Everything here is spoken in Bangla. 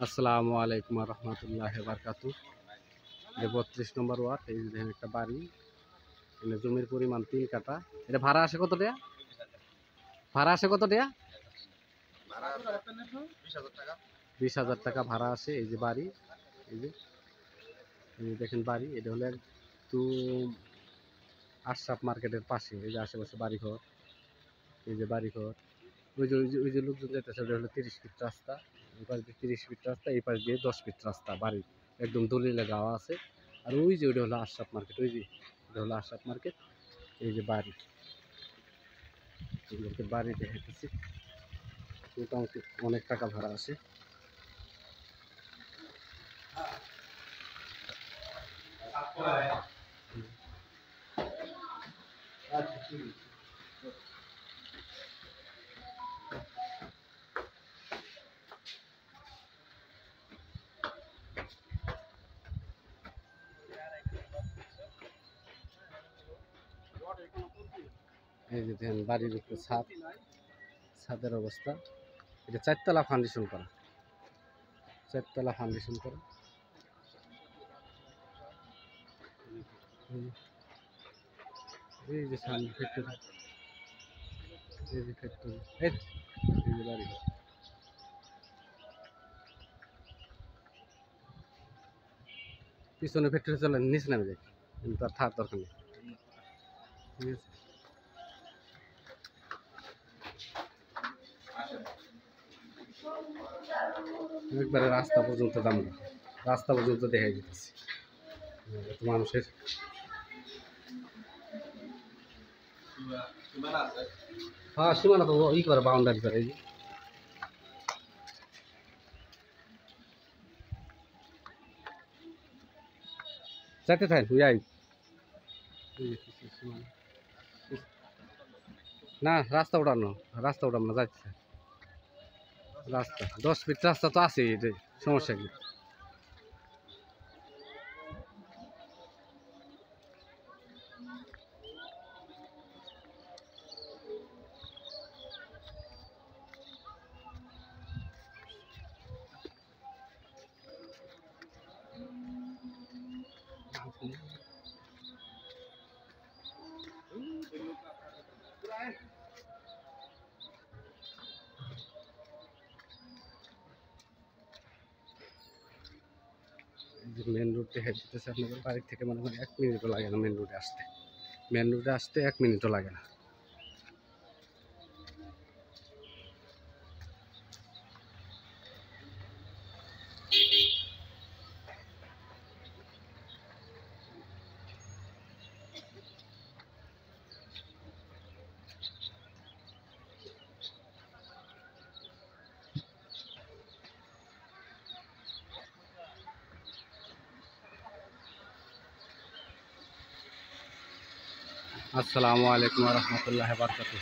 আসসালামু আলাইকুম রহমতুল্লাহ বারকাতু। 32 নম্বর ওয়ার্ড। এই দেখেন একটা বাড়ি, এখানে জমির পরিমাণ 3 কাঠা। এটা ভাড়া আসে কত টাকা? ভাড়া আসে কত টাকা? 20,000 টাকা ভাড়া আসে। এই যে বাড়ি, এই যে দেখেন বাড়ি, এটা হলো একদম আশরাফ মার্কেটের পাশে। এই যে আশেপাশে বাড়িঘর, এই যে বাড়িঘর, ওই যে লোকজন যেতেছে, ওটা হলো 30 ফিট রাস্তা। এই পাশ দিয়ে 30 ফিট রাস্তা, এই পাশ দিয়ে 10 ফিট রাস্তা। বাড়ি একদম দলিলে গাওয়া আছে। আর ওই যে ওটা হলো আশরাফ মার্কেট, ওই যে এটা হলো আশরাফ মার্কেট। এই যে বাড়ি, বাড়ি দেখাইতেছি। মোটামুটি অনেক টাকা ভাড়া আছে। এই যে দেখেন বাড়ির উপরে ছাদের অবস্থা। এটা 4 তলা ফাউন্ডেশন করা, 4 তলা ফাউন্ডেশন করা। এই যে সামনে ফ্যাক্টরি, এই যে ফ্যাক্টরি, এই যে বাড়ি। পিছনে ফ্যাক্টরি চলে, নিচে নামে যাই, কিন্তু আর থাকার দরকার নেই। ঠিক আছে, একবারে রাস্তা পর্যন্ত দাম, রাস্তা পর্যন্ত দেখাই দিতেছি। মানুষের হ্যাঁ সীমানা তো ই করে, বাউন্ডারি করে। এই যে যাইতে থাকেন যাই। না রাস্তা উঠানো, রাস্তা উঠানো না, যাচ্ছে রাস্তা 10 ফিট রাস্তা তো আছে, এটা সমস্যা কি? মেন রোড দেখা যেতেছে আপনাদের বাড়ি থেকে, মনে হয় 1 মিনিটও লাগে না মেন রোডে আসতে। মেন রোডে আসতে 1 মিনিটও লাগে না। আসসালামু আলাইকুম রহমতুল্লাহ বারকাতুহ।